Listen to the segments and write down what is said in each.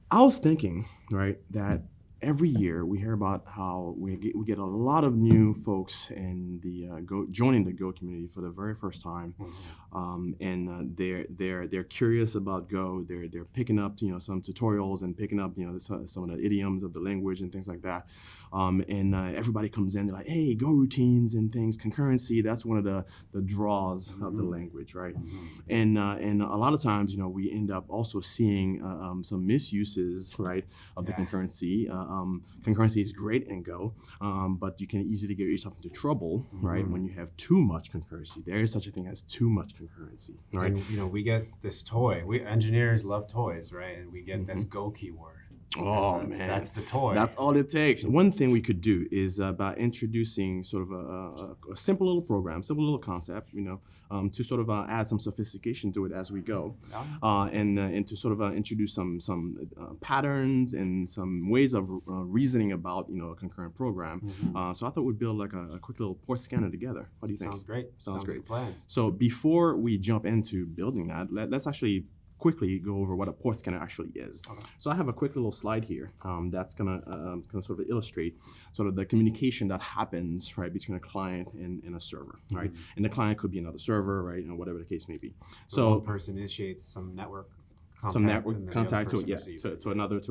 I was thinking, right, that every year we hear about how we get a lot of new folks in the joining the Go community for the very first time, and they're curious about Go. They're picking up some tutorials and picking up some of the idioms of the language and things like that. And everybody comes in, they're like, hey, Go routines and things, concurrency. That's one of the draws of the language, right? And a lot of times, we end up also seeing some misuses, right, of the concurrency. Concurrency is great in Go, but you can easily get yourself into trouble, right, when you have too much concurrency. There is such a thing as too much concurrency, right? And, we get this toy. We engineers love toys, right? And we get this Go keyword. Oh that's, man, that's the toy. That's all it takes. One thing we could do is by introducing sort of a simple little program, simple little concept, to sort of add some sophistication to it as we go, and to sort of introduce some patterns and some ways of reasoning about a concurrent program. So I thought we'd build like a quick little port scanner together. What do you think? Sounds great. Sounds great. Like a plan. So before we jump into building that, let's actually quickly go over what a port scanner actually is. Okay. So I have a quick little slide here that's gonna sort of illustrate sort of the communication that happens right between a client and a server, right? And the client could be another server, right? Whatever the case may be. So one person initiates some network contact to another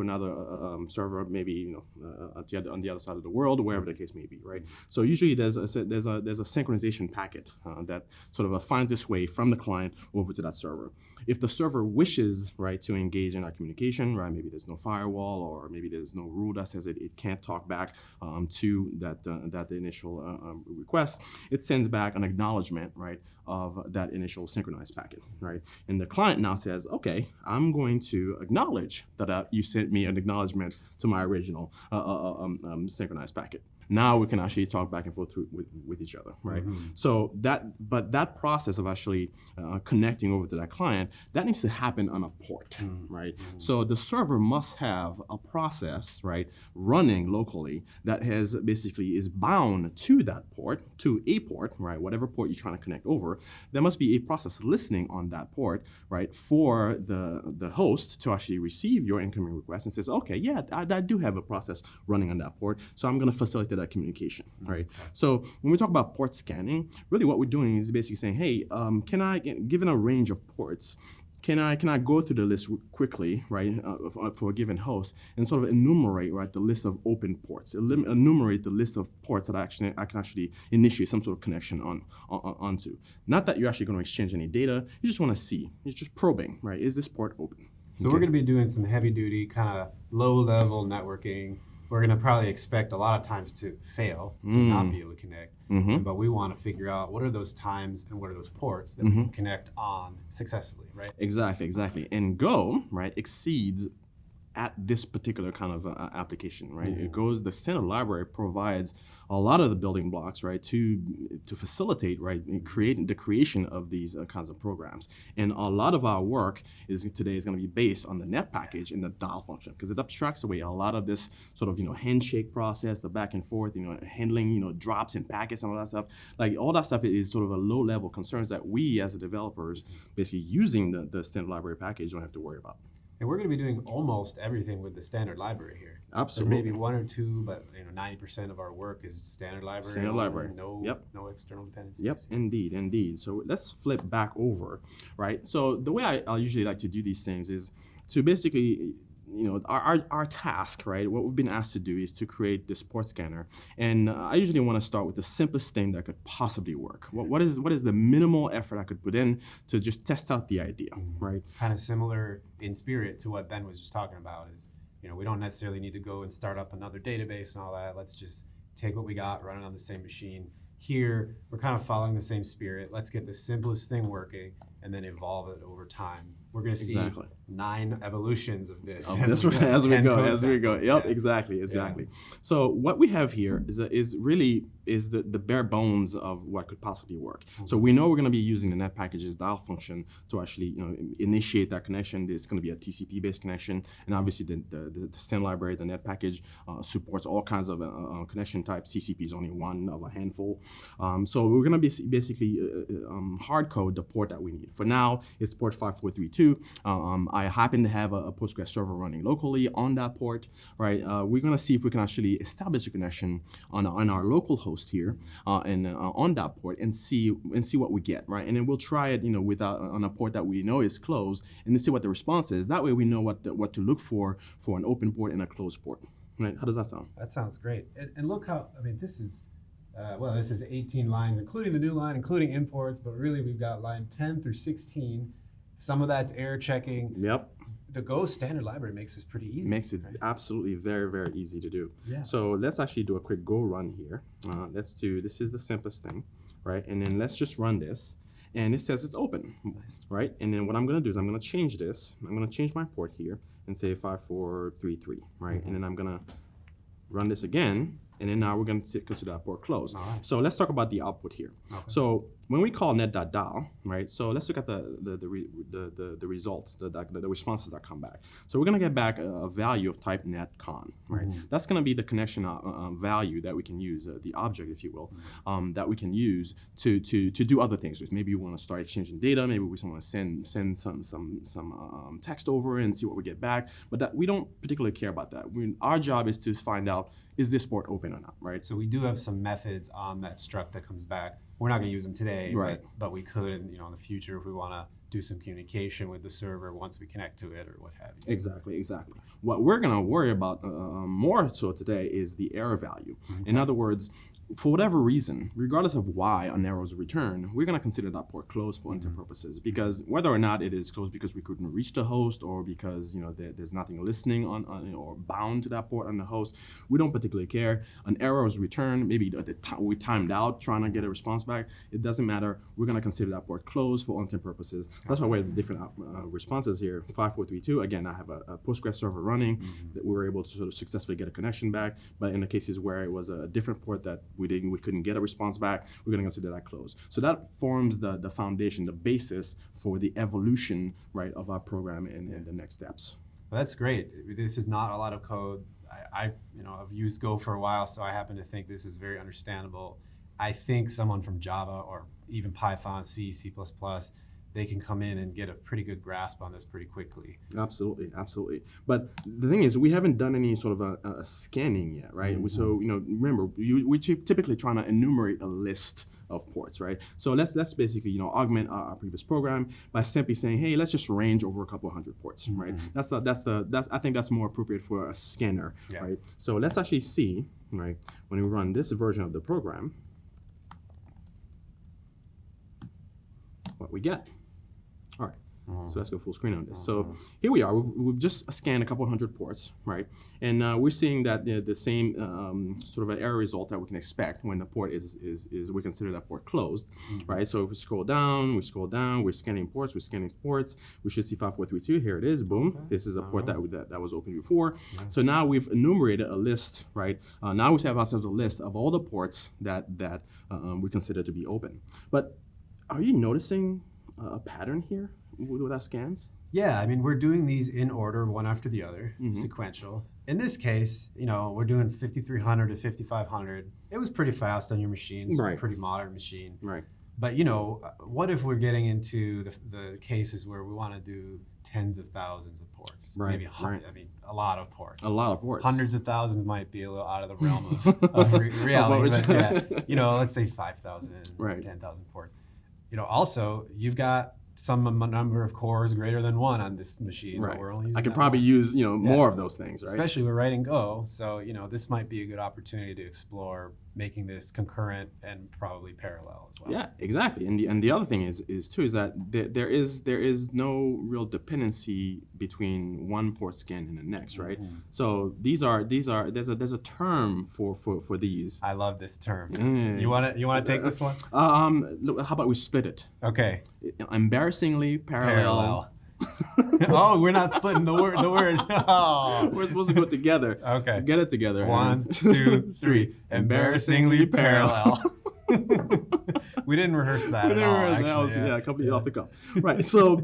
server, maybe on the other side of the world, wherever the case may be, right? So usually there's a synchronization packet that sort of finds its way from the client over to that server. If the server wishes, right, to engage in that communication, right, maybe there's no firewall or maybe there's no rule that says it can't talk back to that initial request, it sends back an acknowledgement, right, of that initial synchronized packet, right? And the client now says, okay, I'm going to acknowledge that you sent me an acknowledgement to my original synchronized packet. Now we can actually talk back and forth with each other, right? So that process of actually connecting over to that client, that needs to happen on a port, right? So the server must have a process, right, running locally that is bound to that port, to a port, right? Whatever port you're trying to connect over, there must be a process listening on that port, right, for the host to actually receive your incoming request and says, okay, yeah, I do have a process running on that port, so I'm going to facilitate that communication, right? So when we talk about port scanning, really what we're doing is basically saying, hey, given a range of ports, can I go through the list quickly, right, for a given host and sort of enumerate, right, the list of open ports, enumerate the list of ports that I can actually initiate some sort of connection onto. Not that you're actually going to exchange any data, you just want to see, you're just probing, right, is this port open? So we're going to be doing some heavy duty, kind of low level networking. We're going to probably expect a lot of times to fail, to not be able to connect. But we want to figure out what are those times and what are those ports that we can connect on successfully, right? Exactly. And Go, right, exceeds at this particular kind of application, right? The standard library provides a lot of the building blocks, right, to facilitate, right, the creation of these kinds of programs. And a lot of our work today is going to be based on the net package and the dial function, because it abstracts away a lot of this sort of handshake process, the back and forth, handling drops and packets and all that stuff. Like all that stuff is sort of a low level concerns that we as developers, basically using the standard library package, don't have to worry about. And we're going to be doing almost everything with the standard library here. Absolutely. There may be one or two, but 90% of our work is standard library. Standard library. No external dependencies. Yep, indeed. So let's flip back over, right? So the way I usually like to do these things is to basically, our task, right? What we've been asked to do is to create this port scanner, and I usually want to start with the simplest thing that could possibly work. What is the minimal effort I could put in to just test out the idea, right? Kind of similar in spirit to what Ben was just talking about. Is we don't necessarily need to go and start up another database and all that. Let's just take what we got, run it on the same machine. Here, we're kind of following the same spirit. Let's get the simplest thing working and then evolve it over time. We're going to see 9 evolutions of this as we go. Yep, exactly. Yeah. So what we have here is really the bare bones of what could possibly work. So we know we're going to be using the net packages dial function to actually initiate that connection. There's going to be a TCP based connection, and obviously the standard library, the net package supports all kinds of connection types. TCP is only one of a handful. So we're going to be basically hard code the port that we need. for now, it's port 5432. I happen to have a Postgres server running locally on that port, right? We're gonna see if we can actually establish a connection on our local host here and on that port and see what we get, right? And then we'll try it, on a port that we know is closed, and then see what the response is. That way, we know what to look for an open port and a closed port, right? How does that sound? That sounds great. And look how, this is, this is 18 lines, including the new line, including imports, but really we've got line 10 through 16. Some of that's error checking. Yep. The Go standard library makes this pretty easy. Makes it absolutely very, very easy to do. Yeah. So let's actually do a quick Go run here. This is the simplest thing, right? And then let's just run this. And it says it's open, right? And then what I'm gonna do is I'm gonna change this. I'm gonna change my port here and say 5433, right? And then I'm gonna run this again. And then now we're going to consider that port closed. Right. So let's talk about the output here. Okay. So when we call net.dial, right? So let's look at the results, the responses that come back. So we're going to get back a value of type netcon, right? That's going to be the connection value that we can use, the object, if you will, that we can use to do other things with. Maybe we want to start exchanging data. Maybe we want to send some text over and see what we get back. But that we don't particularly care about that. Our job is to find out, is this port open or not, right? So we do have some methods on that struct that comes back. We're not going to use them today, right? But we could, in the future, if we want to do some communication with the server once we connect to it or what have you. Exactly. What we're going to worry about more so today is the error value. Okay. In other words, for whatever reason, regardless of why an error was returned, we're going to consider that port closed for intent purposes, because whether or not it is closed because we couldn't reach the host or because there's nothing listening on or bound to that port on the host, we don't particularly care. An error was returned, maybe we timed out trying to get a response back. It doesn't matter. We're going to consider that port closed for intent purposes. That's why we have different responses here. 5432. Again, I have a Postgres server running that we were able to sort of successfully get a connection back. But in the cases where it was a different port that we couldn't get a response back, we're going to consider that closed. So that forms the foundation, the basis for the evolution, right, of our program and the next steps. Well, that's great. This is not a lot of code. I've used Go for a while, so I happen to think this is very understandable. I think someone from Java or even Python, C++, they can come in and get a pretty good grasp on this pretty quickly. Absolutely. But the thing is, we haven't done any sort of a scanning yet, right? So, remember, we're typically trying to enumerate a list of ports, right? So let's basically, augment our previous program by simply saying, hey, let's just range over a couple hundred ports, right? I think that's more appropriate for a scanner, right? So let's actually see, right, when we run this version of the program, what we get. All right, so let's go full screen on this. So here we are. We've just scanned a couple hundred ports, right? And we're seeing that the same sort of an error result that we can expect when the port is we consider that port closed, right? So if we scroll down, we're scanning ports, we should see 5432. Here it is. Boom. Okay. This is a port that was open before. Yeah. So now we've enumerated a list, right? Now we have ourselves a list of all the ports that we consider to be open. But are you noticing a pattern here with our scans? Yeah, we're doing these in order, one after the other, sequential. In this case, we're doing 5300 to 5500. It was pretty fast on your machine, so a pretty modern machine. Right. But what if we're getting into the cases where we want to do tens of thousands of ports? Right. Maybe a lot of ports. A lot of ports. Hundreds of thousands might be a little out of the realm of reality. But let's say 5,000, 10,000 ports. Also, you've got some number of cores greater than one on this machine. Right. We're only using I could probably use more of those things, right? Especially we're writing Go, so this might be a good opportunity to explore making this concurrent and probably parallel as well. Yeah, exactly. And the other thing is that there is no real dependency between one port scan and the next, right? So there's a term for these. I love this term. You wanna take this one? How about we split it? Okay. Embarrassingly parallel. Oh, we're not splitting the word. Oh. We're supposed to go together. Okay. Get it together. 1, 2, 3. Embarrassingly parallel. We didn't rehearse that at all. Actually, Yeah, completely off the cuff. Right. So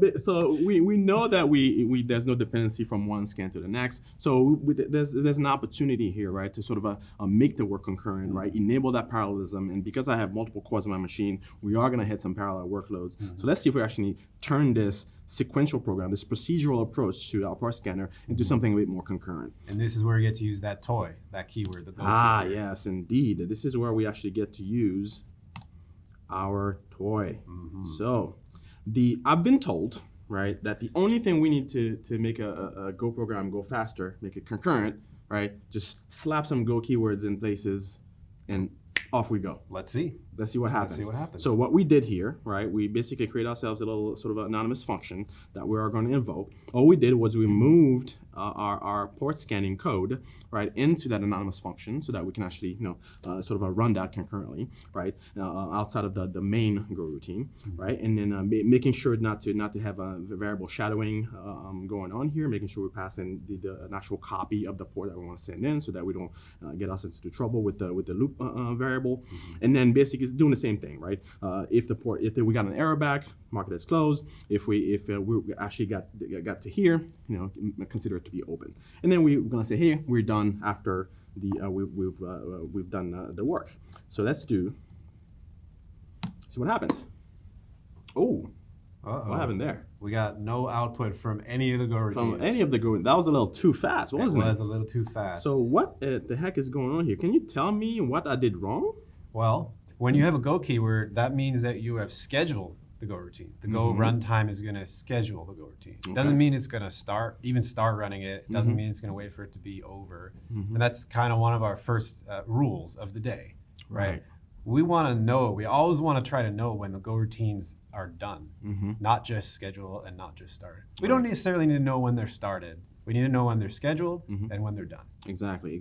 we know that we there's no dependency from one scan to the next. So there's an opportunity here, right, to sort of make the work concurrent, right, enable that parallelism. And because I have multiple cores on my machine, we are going to hit some parallel workloads. So let's see if we actually turn this sequential program, this procedural approach to our parse scanner into something a bit more concurrent. And this is where you get to use that toy, that keyword, the Go keyword. Yes, indeed. This is where we actually get to use our toy. So I've been told, right, that the only thing we need to make a Go program go faster, make it concurrent, right, just slap some Go keywords in places and off we go. Let's see. Let's see what happens. Let's see what happens. So what we did here, right, we basically create ourselves a little sort of anonymous function that we are going to invoke. All we did was we moved our port scanning code, right, into that anonymous function so that we can actually, sort of run that concurrently, right, outside of the main Go routine, right, and then making sure not to have a variable shadowing going on here, making sure we pass in an actual copy of the port that we want to send in so that we don't get us into trouble with the loop variable, and then basically it's doing the same thing, right? If we got an error back, mark it as closed. If we actually got to here, consider it to be open. And then we're gonna say, hey, we're done after we've done the work. So let's see what happens. Oh, what happened there? We got no output from any of the Go routines. From any of the Go, that was a little too fast, wasn't it? It was a little too fast. So what the heck is going on here? Can you tell me what I did wrong? Well, when you have a Go keyword, that means that you have scheduled the Go routine. The Go runtime is going to schedule the Go routine. It doesn't mean it's going to start running it. It doesn't mean it's going to wait for it to be over. And that's kind of one of our first rules of the day, right? We want to know, we always want to try to know when the Go routines are done, not just schedule and not just started. We don't necessarily need to know when they're started. We need to know when they're scheduled and when they're done. Exactly.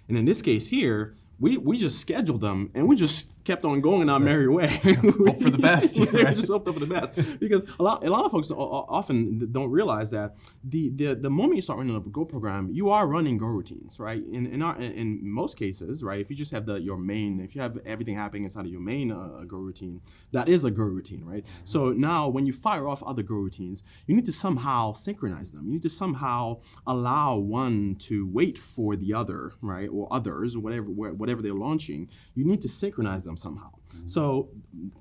And in this case here, we just scheduled them and we just kept on going in our merry way. Hope for the best. We just hoped for the best, because a lot of folks often don't realize that the moment you start running a Go program, you are running Go routines, right? In most cases, right? If you just have your main, if you have everything happening inside of your main Go routine, that is a Go routine, right? So now when you fire off other Go routines, you need to somehow synchronize them. You need to somehow allow one to wait for the other, right? Or others, whatever they're launching. You need to synchronize them somehow. So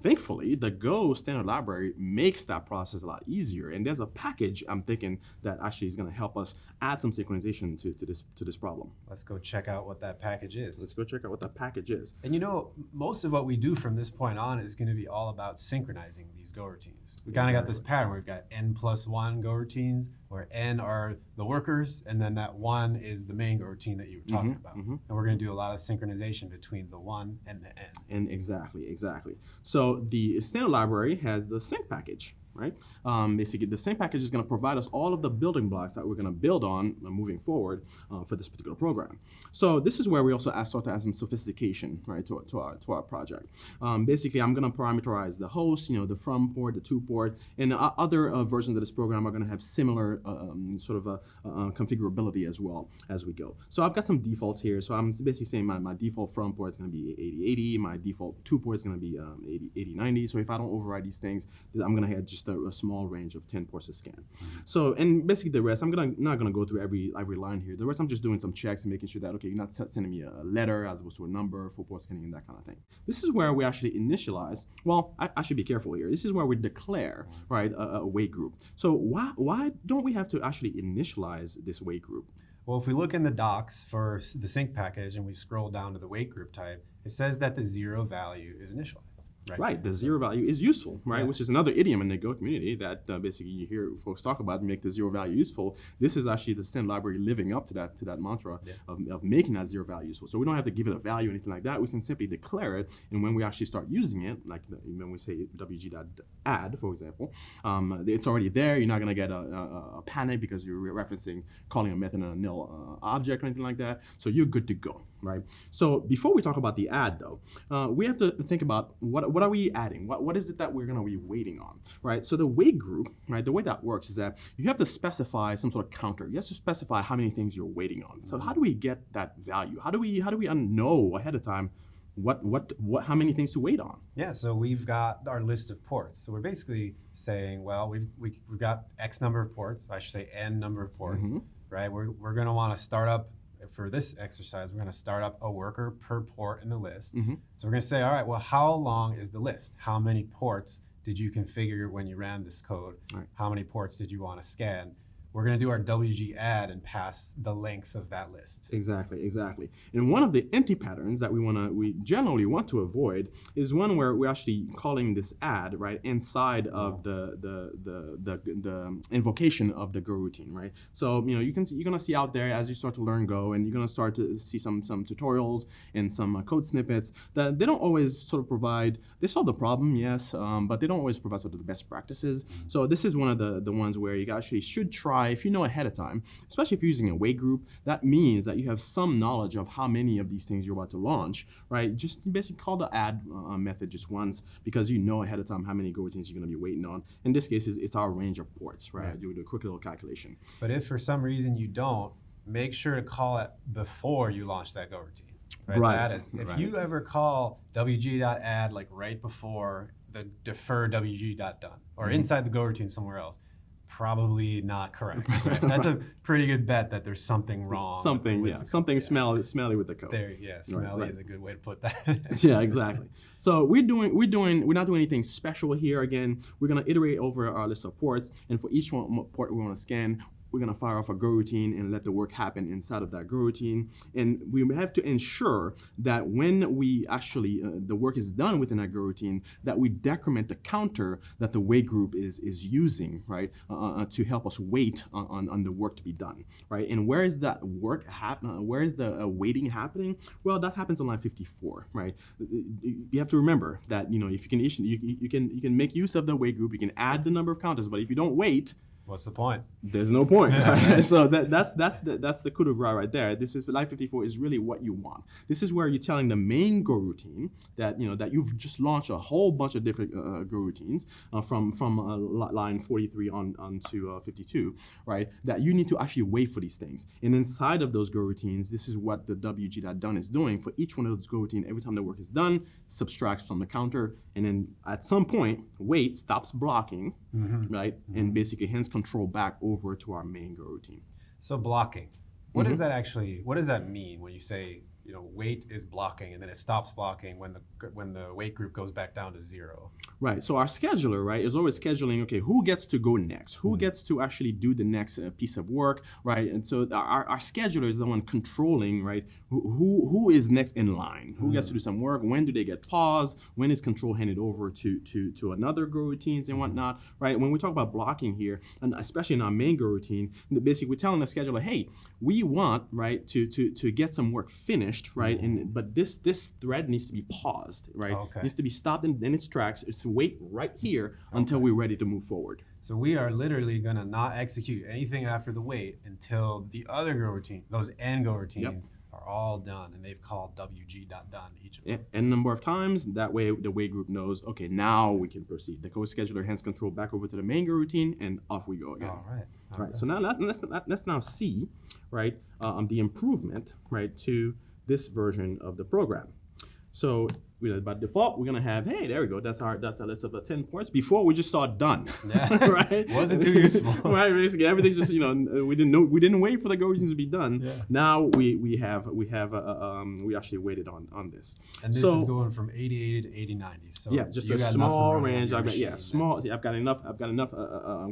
thankfully, the Go standard library makes that process a lot easier. And there's a package, I'm thinking, that actually is going to help us add some synchronization to this problem. Let's go check out what that package is. Let's go check out what that package is. And most of what we do from this point on is going to be all about synchronizing these Go routines. We kind of got this pattern where we've got n+1 Go routines, where n are the workers, and then that 1 is the main Go routine that you were talking about. And we're going to do a lot of synchronization between the 1 and the n. And exactly. So the standard library has the sync package, right? Basically, the sync package is going to provide us all of the building blocks that we're going to build on moving forward for this particular program. So this is where we also start to add some sophistication, right, to our project. Basically, I'm going to parameterize the host, the from port, the to port, and other versions of this program are going to have similar sort of configurability as well as we go. So I've got some defaults here. So I'm basically saying my default from port is going to be 8080, my default to port is going to be 8090. So if I don't override these things, I'm going to have just a small range of 10 ports to scan. So, and basically the rest, not gonna go through every line here. The rest, I'm just doing some checks and making sure that, okay, you're not sending me a letter as opposed to a number for port scanning and that kind of thing. This is where we actually initialize, well, I should be careful here. This is where we declare, right, a wait group. So why don't we have to actually initialize this wait group? Well, if we look in the docs for the sync package and we scroll down to the wait group type, it says that the 0 value is initialized. Right, the 0 value is useful, right? Which is another idiom in the Go community that basically you hear folks talk about, make the 0 value useful. This is actually the standard library living up to that mantra of making that 0 value useful. So we don't have to give it a value or anything like that. We can simply declare it, and when we actually start using it, like when we say wg.add, for example, it's already there. You're not going to get a panic because you're referencing calling a method in a nil object or anything like that. So you're good to go, right? So before we talk about the add, though, we have to think about what are we adding? What is it that we're going to be waiting on, right? So the wait group, right? The way that works is that you have to specify some sort of counter. You have to specify how many things you're waiting on. So how do we get that value? How do we know ahead of time how many things to wait on. Yeah, so we've got our list of ports. So we're basically saying, well, we've got X number of ports. I should say N number of ports, right? We're going to want to start up, for this exercise, we're going to start up a worker per port in the list. So we're going to say, all right, well, how long is the list? How many ports did you configure when you ran this code? Right. How many ports did you want to scan? We're going to do our WG add and pass the length of that list. Exactly. And one of the anti-patterns that we generally want to avoid is one where we're actually calling this add, right, inside of the invocation of the Go routine, right? So you're gonna see out there as you start to learn Go, and you're gonna start to see some tutorials and some code snippets that they don't always sort of provide. They solve the problem, yes, but they don't always provide sort of the best practices. So this is one of the ones where you actually should try. If you know ahead of time, especially if you're using a wait group, that means that you have some knowledge of how many of these things you're about to launch, right? Just basically call the add method just once, because you know ahead of time how many Go routines you're going to be waiting on. In this case, it's our range of ports, right? Do a quick little calculation. But if for some reason you don't, make sure to call it before you launch that Go routine. Right. That is, if you ever call wg.add like right before the defer wg.done or inside the Go routine somewhere else, probably not correct. Right? That's a pretty good bet that there's something wrong. Something smelly with the code. Smelly is a good way to put that. Yeah, exactly. So we're not doing anything special here. Again, we're gonna iterate over our list of ports, and for each one port we want to scan, we're going to fire off a Go routine and let the work happen inside of that Go routine. And we have to ensure that when we actually, the work is done within that Go routine, that we decrement the counter that the wait group is using, right, to help us wait on the work to be done, right? And where is that work where is the waiting happening? Well, that happens on line 54, right? You have to remember that, if you can issue, you can make use of the wait group, you can add the number of counters, but if you don't wait, what's the point? There's no point. Right? So that's the coup de grace right there. This is line 54 is really what you want. This is where you're telling the main Go routine that that you've just launched a whole bunch of different Go routines from line 43 on to 52, right? That you need to actually wait for these things. And inside of those Go routines, this is what the wg.done is doing for each one of those Go routine. Every time the work is done, subtracts from the counter, and then at some point, wait stops blocking, right, and basically hands control back over to our main Go routine. So blocking, what does that mean when you say wait is blocking and then it stops blocking when the wait group goes back down to 0? Right. So our scheduler, right, is always scheduling, okay, who gets to go next? Who gets to actually do the next piece of work, right? And so our scheduler is the one controlling, right, who is next in line? Who gets to do some work? When do they get paused? When is control handed over to another Go routines and whatnot, right? When we talk about blocking here, and especially in our main Go routine, basically we're telling the scheduler, hey, we want, right, to get some work finished, right? But this thread needs to be paused, right? Okay. It needs to be stopped in its tracks. It's to wait right here until we're ready to move forward. So we are literally gonna not execute anything after the wait until the other Go routine, those N Go routines, are all done, and they've called wg.done each of them. N number of times. That way the wait group knows, okay, now we can proceed. The co-scheduler hands control back over to the main Go routine, and off we go again. All right. Right. So now let's now see, right, the improvement, right, to this version of the program. So by default, we're gonna have, hey, there we go. That's our list of 10 ports. Before we just saw done, right? Wasn't too useful, right? Basically, everything just we didn't wait for the Go routines to be done. Yeah. Now we actually waited on this. And this is going from 8080 to 8090. So yeah, just a small range. I've got enough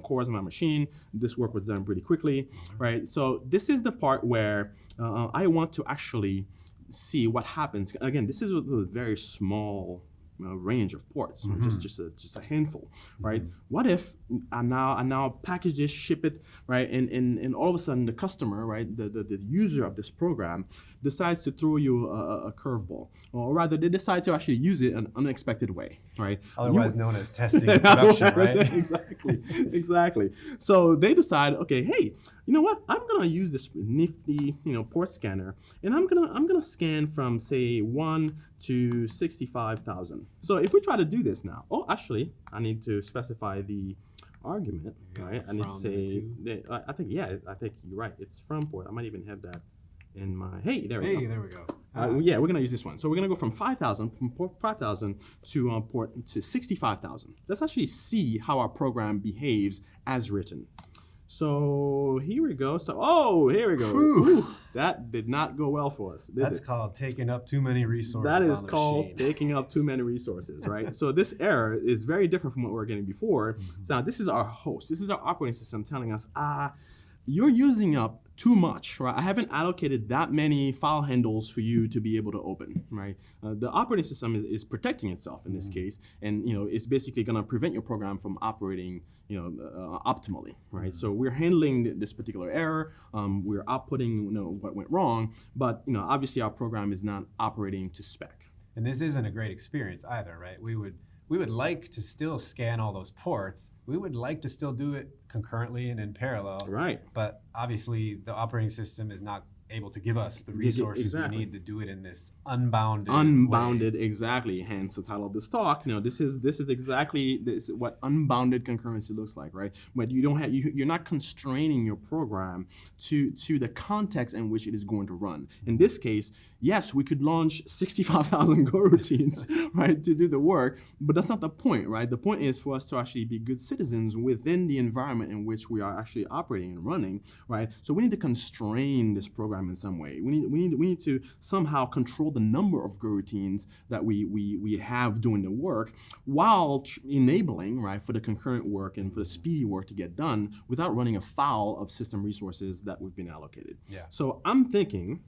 cores on my machine. This work was done pretty quickly, right? So this is the part where I want to actually see what happens. Again, this is with a very small range of ports, just a handful, right? What if I now package this, ship it, right, and all of a sudden the customer, right, the user of this program decides to throw you a curveball, or rather they decide to actually use it in an unexpected way, right? Otherwise known as testing and production, right? Exactly. So they decide, okay, hey, you know what? I'm gonna use this nifty, port scanner, and I'm gonna scan from say 1 to 65,000. So if we try to do this now, actually, I need to specify the argument, right? I need to say, I think you're right. It's from port. I might even have that in my, hey, there we go. Hey, there we go. Yeah, we're gonna use this one. So we're gonna go from 5,000 to port to 65,000. Let's actually see how our program behaves as written. So here we go. So here we go. Ooh, that did not go well for us. That's called taking up too many resources. That is on the called machine. taking up too many resources, right? So this error is very different from what we were getting before. So now this is our host. This is our operating system telling us, you're using up too much, right? I haven't allocated that many file handles for you to be able to open, right? The operating system is protecting itself in this case, and it's basically going to prevent your program from operating, optimally, right? So we're handling this particular error. We're outputting, what went wrong, but obviously our program is not operating to spec. And this isn't a great experience either, right? We would like to still scan all those ports. We would like to still do it concurrently and in parallel. Right. But obviously the operating system is not able to give us the resources Exactly. we need to do it in this unbounded way. Exactly. Hence the title of this talk. This is exactly what unbounded concurrency looks like, right? But you don't have you're not constraining your program to the context in which it is going to run. In this case, yes, we could launch 65,000 Go routines, right, to do the work, but that's not the point, right? The point is for us to actually be good citizens within the environment in which we are actually operating and running, right? So we need to constrain this program in some way. We need to somehow control the number of Go routines that we have doing the work while enabling, right, for the concurrent work and for the speedy work to get done without running afoul of system resources that we've been allocated. Yeah. So I'm thinking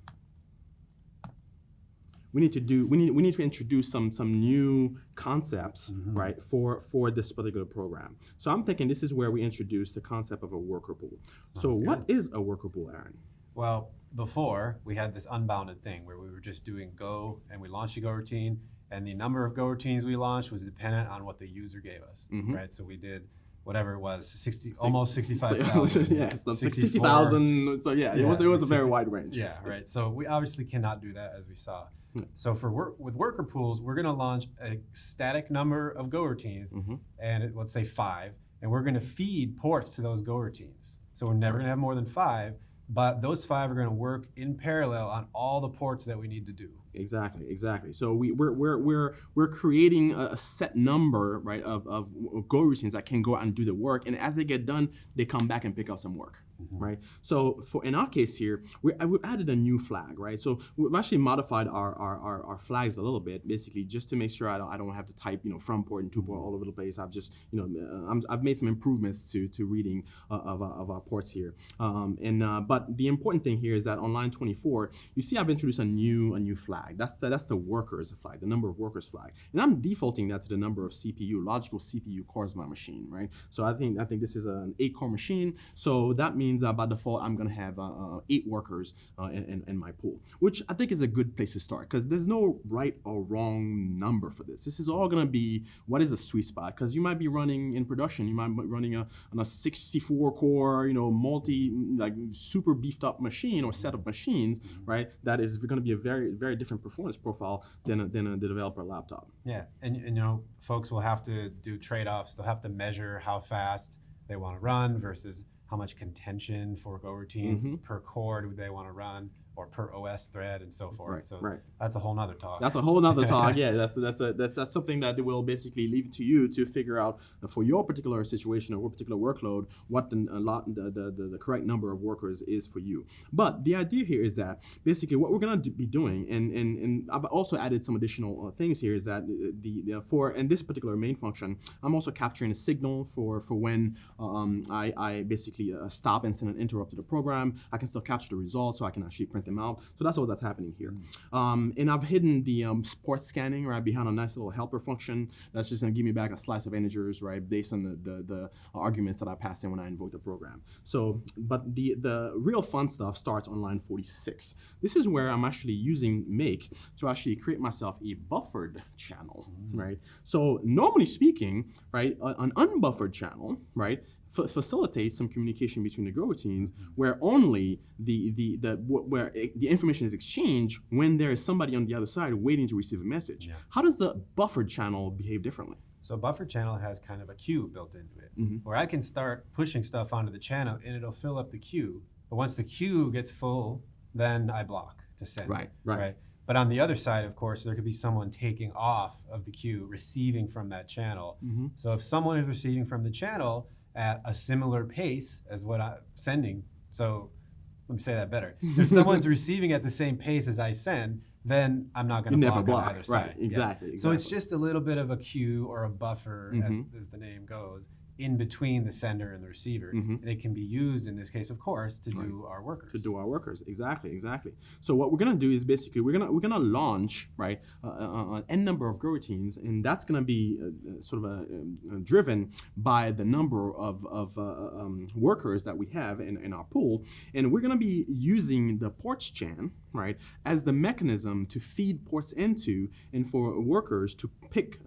we need to introduce some new concepts, right, for this particular program. So I'm thinking this is where we introduce the concept of a worker pool. Sounds so what is a worker pool, Aaron? Well, before we had this unbounded thing where we were just doing Go and we launched a Go routine, and the number of Go routines we launched was dependent on what the user gave us, right? So we did whatever it was, almost 65,000. Yeah, so 60,000. So yeah, it was a very wide range. Yeah, right. So we obviously cannot do that, as we saw. So with worker pools, we're going to launch a static number of Go routines, and let's say 5, and we're going to feed ports to those Go routines. So we're never going to have more than 5, but those 5 are going to work in parallel on all the ports that we need to do. Exactly. So we're creating a set number, right, of Go routines that can go out and do the work, and as they get done, they come back and pick up some work, right? So in our case here, we've added a new flag, right? So we've actually modified our flags a little bit, basically just to make sure I don't have to type from port and to port all over the place. I've just I've made some improvements to reading of our ports here, but the important thing here is that on line 24, you see I've introduced a new flag. That's the workers flag, the number of workers flag, and I'm defaulting that to the number of logical CPU cores in my machine, right? So I think this is an 8-core machine, so that means by default I'm going to have 8 workers in my pool, which I think is a good place to start because there's no right or wrong number for this. This is all going to be what is a sweet spot, because you might be running in production, you might be running on a 64-core, super beefed up machine or set of machines, right? That is going to be a very, very different performance profile than a developer laptop. Yeah, and folks will have to do trade-offs. They'll have to measure how fast they want to run versus how much contention for Go routines per core do they want to run, or per OS thread, and so forth. That's a whole nother talk. That's a whole nother talk. Yeah, that's something that will basically leave it to you to figure out for your particular situation or your particular workload what the correct number of workers is for you. But the idea here is that basically what we're going to be doing, and I've also added some additional things here, is that in this particular main function, I'm also capturing a signal for when I basically stop and send an interrupt to the program. I can still capture the results, so I can actually print them out. So that's all that's happening here. And I've hidden the port scanning right behind a nice little helper function that's just going to give me back a slice of integers, right, based on the arguments that I pass in when I invoke the program. So, but the real fun stuff starts on line 46. This is where I'm actually using make to actually create myself a buffered channel, right? So normally speaking, right, an unbuffered channel, right, facilitates some communication between the Go routines where only the information is exchanged when there is somebody on the other side waiting to receive a message. Yeah. How does the buffered channel behave differently? So buffered channel has kind of a queue built into it, where I can start pushing stuff onto the channel and it'll fill up the queue. But once the queue gets full, then I block to send. Right. But on the other side, of course, there could be someone taking off of the queue, receiving from that channel. Mm-hmm. So if someone is receiving from the channel at a similar pace as what I'm sending, so let me say that better. If someone's receiving at the same pace as I send, then I'm not going to block on either side. Right, exactly. So it's just a little bit of a queue or a buffer, as the name goes, in between the sender and the receiver. And it can be used in this case, of course, to do our workers. To do our workers, exactly. So what we're gonna do is basically we're gonna launch an n number of coroutines, and that's gonna be sort of driven by the number of workers that we have in our pool, and we're gonna be using the ports chain, right, as the mechanism to feed ports into and for workers to pick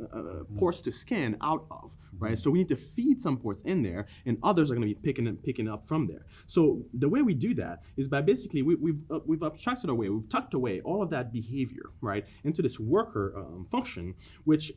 ports to scan out of, right? So we need to feed some ports in there, and others are going to be picking up from there. So the way we do that is by basically we've abstracted away, we've tucked away all of that behavior, right, into this worker function, which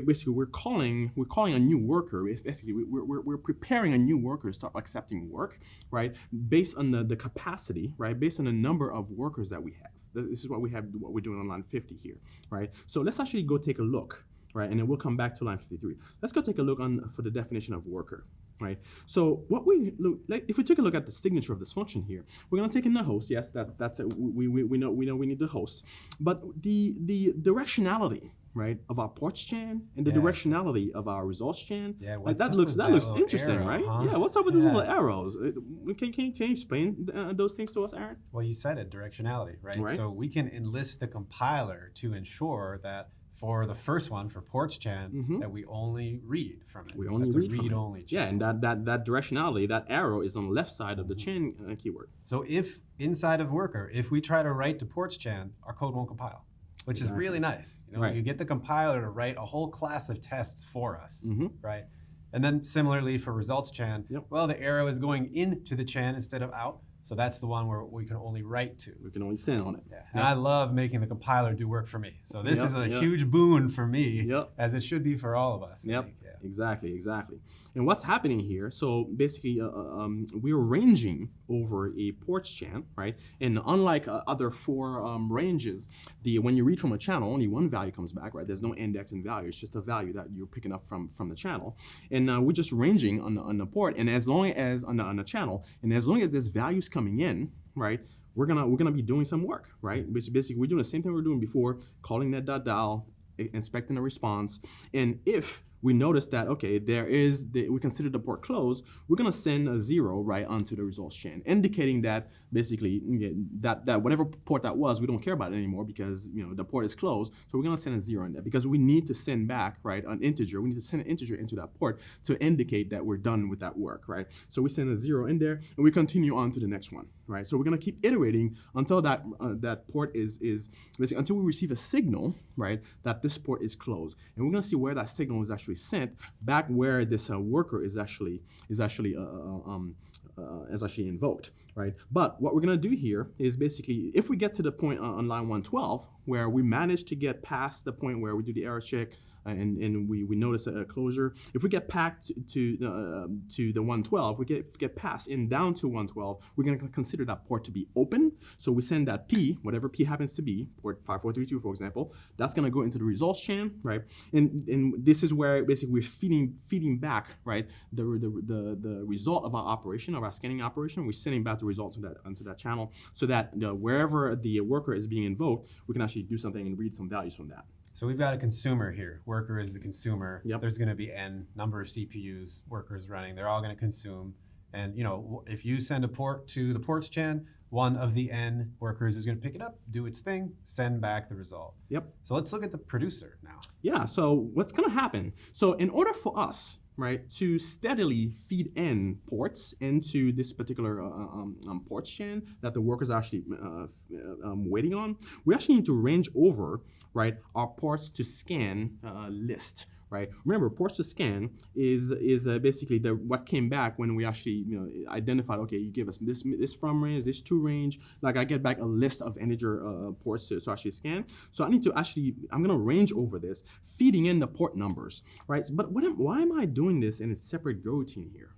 basically we're calling a new worker. Basically, we're preparing a new worker to start accepting work, right, based on the capacity, right, based on the number of workers that we have. This is what we're doing on line 50 here, right? So let's actually go take a look, right? And then we'll come back to line 53. Let's go take a look for the definition of worker, right? So if we take a look at the signature of this function here, we're gonna take in the host. Yes, that's it. We know we need the host, but the directionality, right, of our ports chain and the directionality of our results chain, that looks interesting, arrow, right? huh? Yeah. What's up with these little arrows? Can you explain those things to us, Aaron? Well, you said it, directionality, right? So we can enlist the compiler to ensure that for the first one, for ports chain, that we only read from it. We only That's read a from it. read-only chain. Yeah, and that directionality, that arrow is on the left side of the chain keyword. So if inside of worker, if we try to write to ports chain, our code won't compile, which is really nice. You know, you get the compiler to write a whole class of tests for us, right? And then similarly for results chain, well, the arrow is going into the chain instead of out. So that's the one where we can only write to. We can only send on it. Yeah. And I love making the compiler do work for me. So this is a huge boon for me, as it should be for all of us. Exactly. And what's happening here, so basically we're ranging over a ports chain, right? And unlike other four ranges, when you read from a channel, only one value comes back, right? There's no index in value. It's just a value that you're picking up from the channel. And we're just ranging on the port, and as long as on the channel, and as long as there's values coming in, right, we're gonna be doing some work, right? Basically, we're doing the same thing we were doing before, calling net.dial, inspecting the response, and if we notice that, okay, we consider the port closed, we're gonna send a 0 right onto the results chain, indicating that basically that whatever port that was, we don't care about it anymore because the port is closed. So we're gonna send a 0 in there because we need to send back, right, an integer. We need to send an integer into that port to indicate that we're done with that work, right? So we send a 0 in there and we continue on to the next one, right? So we're gonna keep iterating until that port is basically until we receive a signal, right, that this port is closed, and we're gonna see where that signal is actually sent back where this worker is actually invoked, right? But what we're gonna do here is basically, if we get to the point on line 112 where we manage to get past the point where we do the error check and we notice a closure, if we get packed to the 112, we get past and down to 112, we're gonna consider that port to be open. So we send that P, whatever P happens to be, port 5432 for example, that's gonna go into the results chain, right? And this is where basically we're feeding back, right, the result of our operation, of our scanning operation. We're sending back the results onto that channel so that wherever the worker is being invoked, we can actually do something and read some values from that. So we've got a consumer here. Worker is the consumer. There's going to be n number of CPUs, workers running. They're all going to consume. And if you send a port to the ports chain, one of the n workers is going to pick it up, do its thing, send back the result. So let's look at the producer now. Yeah. So what's going to happen? So in order for us, right, to steadily feed in ports into this particular ports chain that the workers are actually waiting on, we actually need to range over, right, our ports to scan list, right? Remember, ports to scan is basically what came back when we actually identified, okay, you give us this from range, this to range, like I get back a list of integer ports to actually scan. So I need to I'm gonna range over this, feeding in the port numbers, right? But why am I doing this in a separate routine here?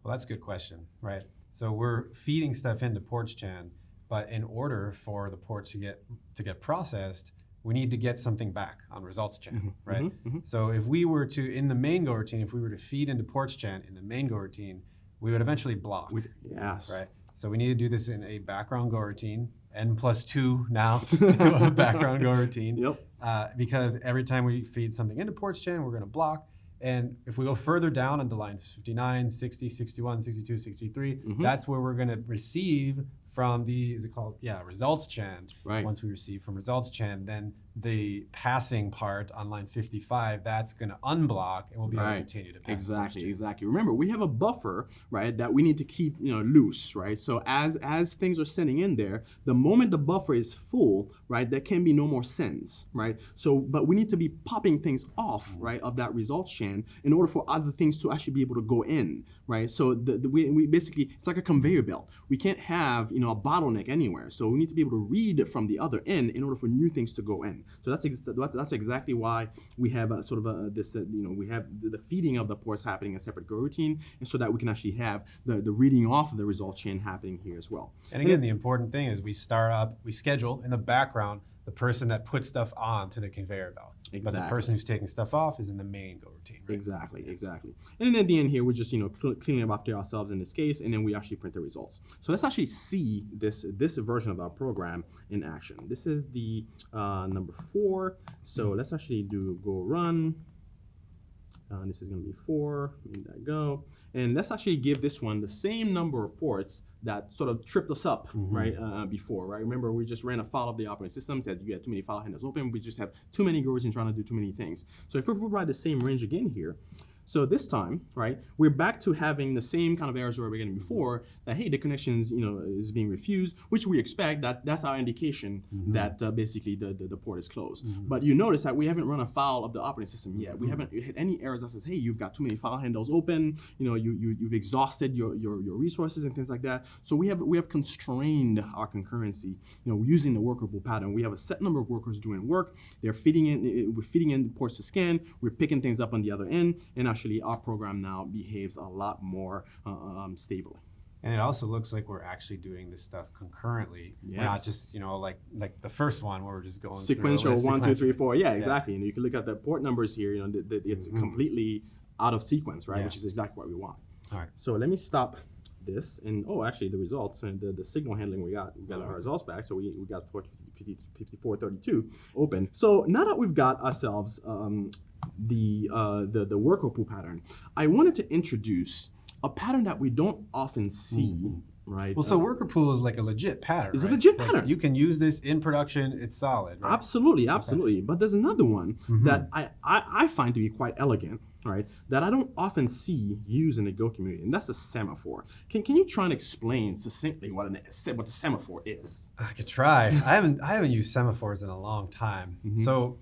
Well, that's a good question, right? So we're feeding stuff into ports chain. But in order for the port to get processed, we need to get something back on results chain, right? So if we were to, in the main go routine, if we were to feed into ports chain in the main go routine, we would eventually block, Yes. right? So we need to do this in a background go routine, n+2 now, background go routine. Yep. Because every time we feed something into ports chain, we're going to block. And if we go further down into line 59, 60, 61, 62, 63, that's where we're going to receive from the, results chain. Right. Once we receive from results chain, then the passing part on line 55, that's going to unblock, and we'll be able to continue to pass. Exactly. Remember, we have a buffer, right, that we need to keep, loose, right? So as things are sending in there, the moment the buffer is full, right, there can be no more sends, right? So, but we need to be popping things off, right, of that results chain in order for other things to actually be able to go in, right? So we basically, it's like a conveyor belt. We can't have, a bottleneck anywhere. So we need to be able to read from the other end in order for new things to go in. So that's exactly why we have we have the feeding of the ports happening in a separate go routine, and so that we can actually have the reading off of the result chain happening here as well. And again, the important thing is we schedule in the background the person that puts stuff on to the conveyor belt. Exactly. But the person who's taking stuff off is in the main go routine. Right? Exactly. And then at the end here, we're just cleaning up after ourselves in this case, and then we actually print the results. So let's actually see this version of our program in action. This is the number 4. So let's actually go run. This is going to be 4. Let that go. And let's actually give this one the same number of ports that sort of tripped us up, right, before, right? Remember, we just ran a file of the operating system, said you had too many file handles open. We just have too many goers and trying to do too many things. So if we provide the same range again here, so this time, right, we're back to having the same kind of errors we were getting before, that, hey, the connections, is being refused, which we expect, that's our indication that basically the port is closed. But you notice that we haven't run a file of the operating system yet. We haven't hit any errors that says, hey, you've got too many file handles open, you've exhausted your resources and things like that. So we have constrained our concurrency, using the worker pool pattern. We have a set number of workers doing work. We're feeding in ports to scan. We're picking things up on the other end, and actually our program now behaves a lot more stably. And it also looks like we're actually doing this stuff concurrently. Yes. We're not just, like the first one where we're just going sequential through 1, 2, 3, 4. Yeah, exactly. And you can look at the port numbers here. It's completely out of sequence, right? Which is exactly what we want. All right. So let me stop this, and actually the results and the signal handling we got our results back. So we got 5432 open. So now that we've got ourselves the worker pool pattern, I wanted to introduce a pattern that we don't often see, right? Well, so worker pool is like a legit pattern. It's right? a legit Like, pattern. you can use this in production. It's solid. Right? Absolutely. But there's another one that I find to be quite elegant, right? That I don't often see used in the Go community, and that's a semaphore. Can you try and explain succinctly what the semaphore is? I could try. I haven't used semaphores in a long time. So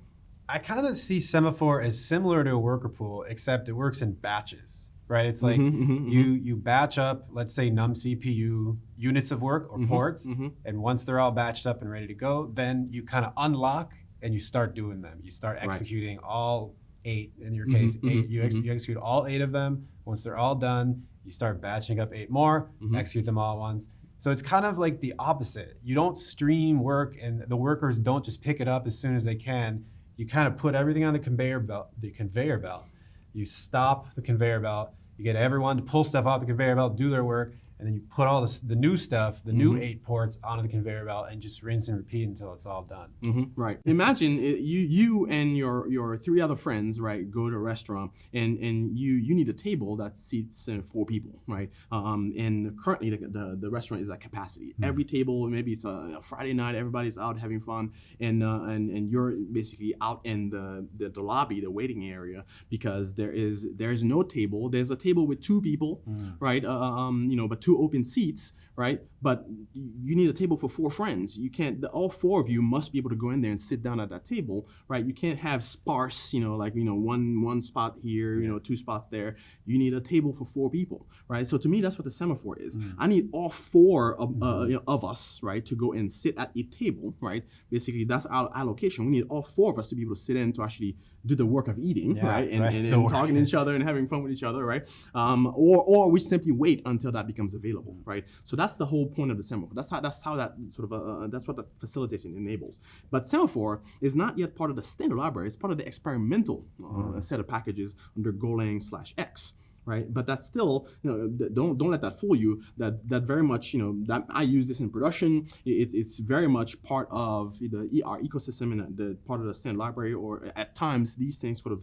I kind of see semaphore as similar to a worker pool, except it works in batches, right? It's like you batch up, let's say num CPU units of work or ports, and once they're all batched up and ready to go, then you kind of unlock and you start doing them. You start executing all 8, in your case, 8. You execute all 8 of them. Once they're all done, you start batching up 8 more, execute them all at once. So it's kind of like the opposite. You don't stream work, and the workers don't just pick it up as soon as they can. You kind of put everything on the conveyor belt. You stop the conveyor belt. You get everyone to pull stuff off the conveyor belt, do their work, and then you put all the new stuff, the new 8 ports onto the conveyor belt, and just rinse and repeat until it's all done. Right. Imagine you and your 3 other friends, right, go to a restaurant, and you need a table that seats 4 people, right? And currently the restaurant is at capacity. Every table, maybe it's a Friday night, everybody's out having fun, and you're basically out in the lobby, the waiting area, because there is no table. There's a table with 2 people, right? But 2 open seats, right? But you need a table for 4 friends. You can't. All 4 of you must be able to go in there and sit down at that table, right? You can't have sparse, one spot here, 2 spots there. You need a table for 4 people, right? So to me, that's what the semaphore is. I need all 4 of us, right, to go and sit at a table, right? Basically, that's our allocation. We need all 4 of us to be able to sit in to actually do the work of eating, Yeah, right? right. And talking to each other and having fun with each other, right? Or we simply wait until that becomes available, right? So that's the whole point of the semaphore. That's how that sort of that's what that facilitates and enables. But semaphore is not yet part of the standard library. It's part of the experimental set of packages under Golang/X. Right, but that's still, don't let that fool you. That very much, that I use this in production. It's very much part of our ecosystem and the part of the standard library. Or at times, these things sort of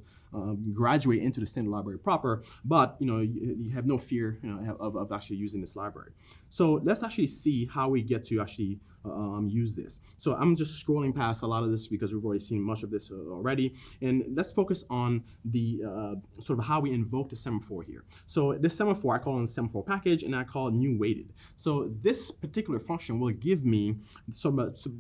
graduate into the standard library proper. But you have no fear, of actually using this library. So let's actually see how we get to actually use this. So I'm just scrolling past a lot of this because we've already seen much of this already. And let's focus on the sort of how we invoke the semaphore here. So this semaphore, I call it a semaphore package, and I call it new weighted. So this particular function will give me so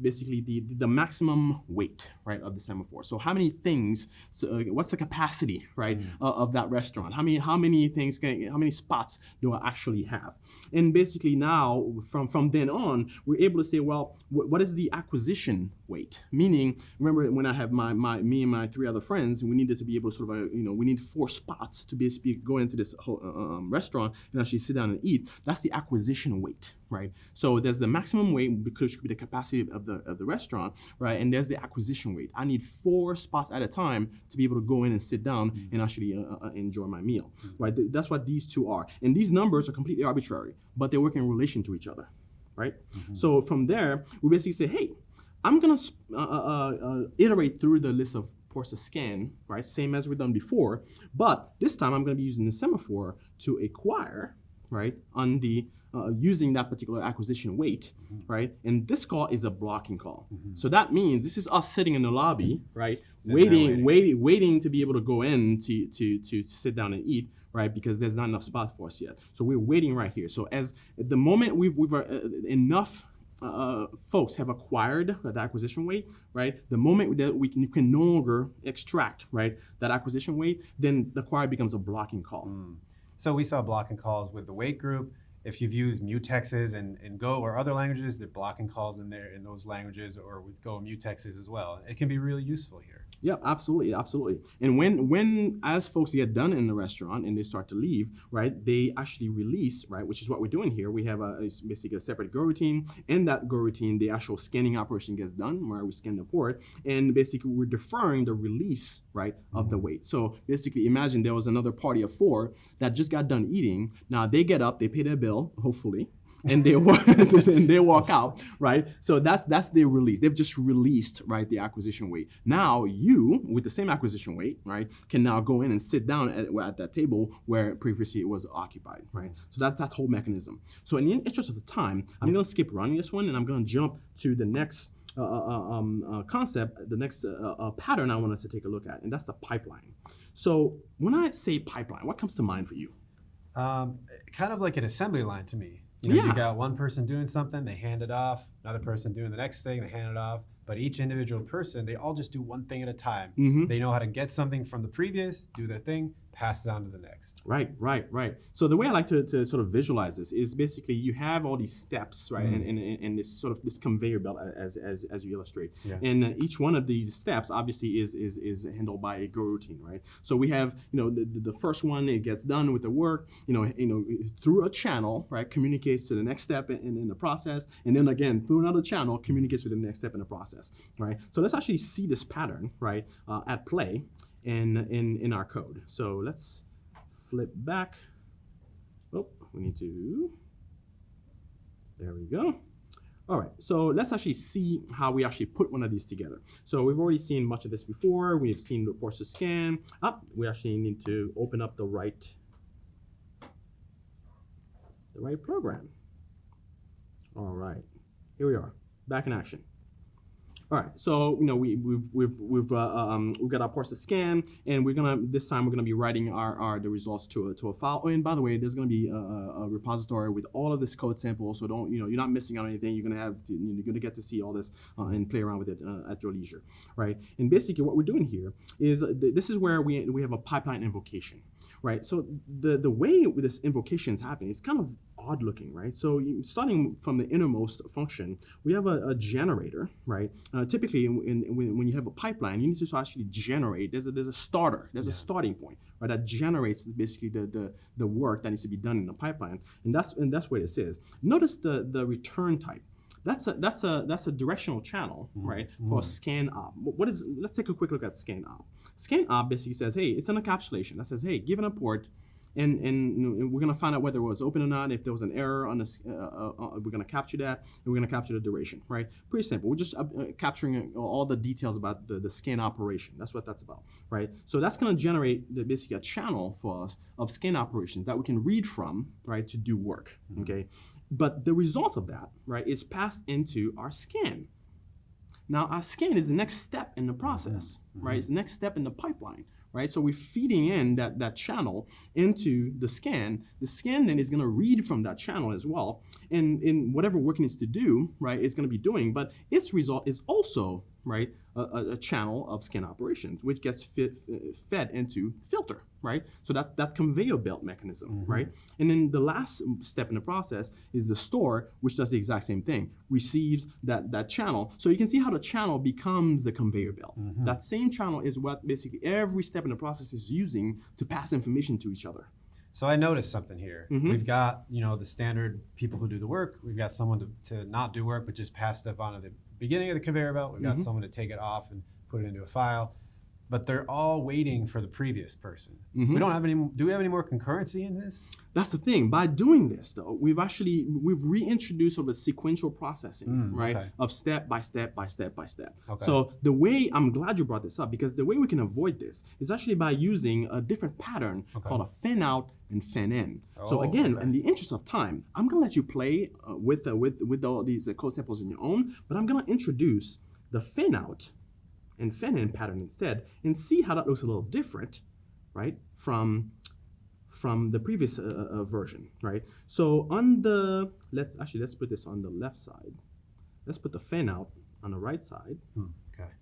basically the maximum weight, right, of the semaphore. So how many things, what's the capacity, right, of that restaurant? How many spots do I actually have? And basically now, from then on, we're able to say, well, what is the acquisition weight? Meaning, remember when I have me and my 3 other friends, we needed to be able to sort of, we need 4 spots to basically go into this whole, restaurant and actually sit down and eat. That's the acquisition weight, right? So there's the maximum weight, which could be the capacity of the restaurant, right? And there's the acquisition weight. I need 4 spots at a time to be able to go in and sit down and actually enjoy my meal, right? That's what these two are. And these numbers are completely arbitrary, but they work in relation to each other, right? So from there, we basically say, hey, I'm gonna iterate through the list of ports to scan, right? Same as we've done before, but this time I'm gonna be using the semaphore to acquire, right? On the using that particular acquisition weight, right? And this call is a blocking call. So that means this is us sitting in the lobby, right? Waiting to be able to go in to sit down and eat, right? Because there's not enough spots for us yet. So we're waiting right here. So as the moment we've enough folks have acquired that acquisition weight, right? The moment that we can no longer extract, right, that acquisition weight, then the acquire becomes a blocking call. So we saw blocking calls with the wait group. If you've used mutexes in Go or other languages, there are blocking calls in there in those languages, or with Go mutexes as well. It can be really useful here. Yeah, absolutely. And when as folks get done in the restaurant and they start to leave, right, they actually release, right, which is what we're doing here. We have basically a separate Go routine. In that Go routine, the actual scanning operation gets done, where we scan the port, and basically we're deferring the release, right, of the weight. So basically, imagine there was another party of 4 that just got done eating. Now they get up, they pay their bill, hopefully, and they walk out, right? So that's their release. They've just released, right, the acquisition weight. Now you, with the same acquisition weight, right, can now go in and sit down at that table where previously it was occupied, right? So that's that whole mechanism. So in the interest of the time, I'm gonna skip running this one, and I'm gonna jump to the next concept, the next pattern I want us to take a look at, and that's the pipeline. So when I say pipeline, what comes to mind for you? Kind of like an assembly line to me. You got one person doing something, they hand it off, another person doing the next thing, they hand it off. But each individual person, they all just do one thing at a time. They know how to get something from the previous, do their thing, pass it on to the next. Right. So the way I like to sort of visualize this is basically you have all these steps, right, and this sort of this conveyor belt as you illustrate. Yeah. And each one of these steps obviously is handled by a Go routine, right? So we have the first one, it gets done with the work, through a channel, right, communicates to the next step in the process, and then again through another channel communicates with the next step in the process, right? So let's actually see this pattern, right, at play in our code. So let's flip back. Oh, we need to, there we go. All right, so let's actually see how we actually put one of these together. So we've already seen much of this before. We've seen the ports to scan. We actually need to open up the right program. All right, here we are, back in action. All right, so we've got our ports to scan, and this time we're gonna be writing the results to a file. Oh, and by the way, there's gonna be a repository with all of this code sample, so don't you're not missing out on anything. You're gonna get to see all this and play around with it at your leisure, right? And basically, what we're doing here is this is where we have a pipeline invocation. Right, so the way this invocation is happening is kind of odd looking, right? So starting from the innermost function, we have a generator, right? Typically, when you have a pipeline, you need to actually generate. There's a starter. There's a starting point, right? That generates basically the work that needs to be done in the pipeline, and that's where this is. Notice the return type. That's a directional channel, right? For a scan op. Let's take a quick look at scan op. Scan op basically says, hey, it's an encapsulation that says, hey, given a port, and we're gonna find out whether it was open or not. If there was an error on this, we're gonna capture that, and we're gonna capture the duration, right? Pretty simple. We're just capturing all the details about the scan operation. That's what that's about, right? So that's gonna generate basically a channel for us of scan operations that we can read from, right, to do work, okay? But the result of that, right, is passed into our scan. Now, our scan is the next step in the process, right? It's the next step in the pipeline, right? So we're feeding in that channel into the scan. The scan then is going to read from that channel as well, and in whatever work it needs to do, right, it's going to be doing. But its result is also, right, a channel of scan operations, which gets fed into filter, right? So that conveyor belt mechanism, right? And then the last step in the process is the store, which does the exact same thing, receives that channel. So you can see how the channel becomes the conveyor belt. That same channel is what basically every step in the process is using to pass information to each other. So I noticed something here. We've got, the standard people who do the work. We've got someone to not do work, but just pass stuff on to the beginning of the conveyor belt. We've got someone to take it off and put it into a file. But they're all waiting for the previous person. We don't have any. Do we have any more concurrency in this? That's the thing. By doing this, though, we've reintroduced sort of a sequential processing, right, of step by step by step by step. So the way, I'm glad you brought this up, because the way we can avoid this is actually by using a different pattern called a fan out and fan in. So again, in the interest of time, I'm gonna let you play with all these code samples on your own, but I'm gonna introduce the fan out and fan in pattern instead, and see how that looks a little different, right, from the previous version, right? So let's put this on the left side. Let's put the fan out on the right side.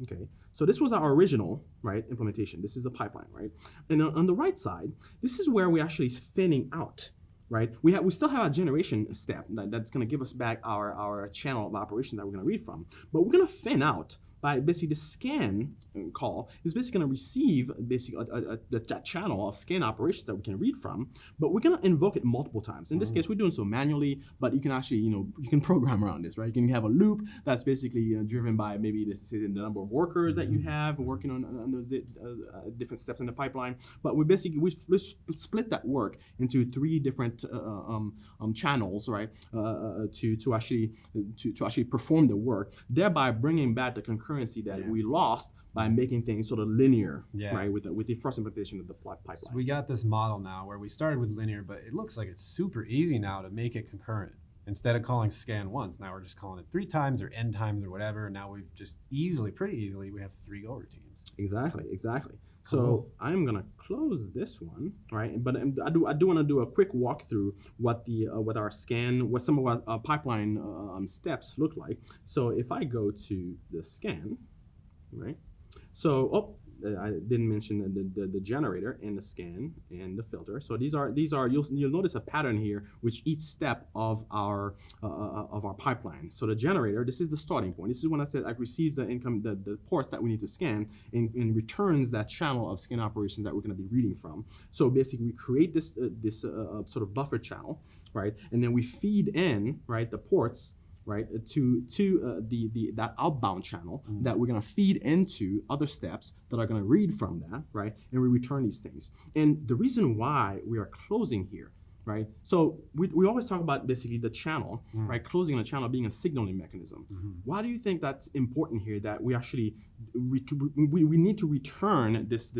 Okay. So this was our original, right, implementation. This is the pipeline, right? And on the right side, this is where we're actually fanning out, right? We still have a generation step that's going to give us back our channel of operations that we're going to read from, but we're going to fan out by basically the scan call is basically going to receive basically that channel of scan operations that we can read from, but we're going to invoke it multiple times. In this case, we're doing so manually, but you can actually, you can program around this, right? You can have a loop that's basically driven by maybe the number of workers that you have working on those different steps in the pipeline. But we split that work into 3 different channels, right? To actually perform the work, thereby bringing back the concurrency that we lost by making things sort of linear, right, with the first implementation of the pipeline. So we got this model now where we started with linear, but it looks like it's super easy now to make it concurrent. Instead of calling scan once, now we're just calling it 3 times or n times or whatever. And now we've just pretty easily, we have 3 go routines. Exactly. So I'm gonna close this one, right? But I do want to do a quick walkthrough what some of our pipeline steps look like. So if I go to the scan, right? So I didn't mention the generator and the scan and the filter. So these are you'll notice a pattern here, which each step of our pipeline. So the generator, this is the starting point. This is when I said I receives the ports that we need to scan and returns that channel of scan operations that we're going to be reading from. So basically, we create this sort of buffer channel, right, and then we feed in, right, the ports, right, to that outbound channel that we're going to feed into other steps that are going to read from that, right, and we return these things. And the reason why we are closing here, right, so we always talk about basically the channel, right, closing the channel being a signaling mechanism. Why do you think that's important here, that we actually we need to return this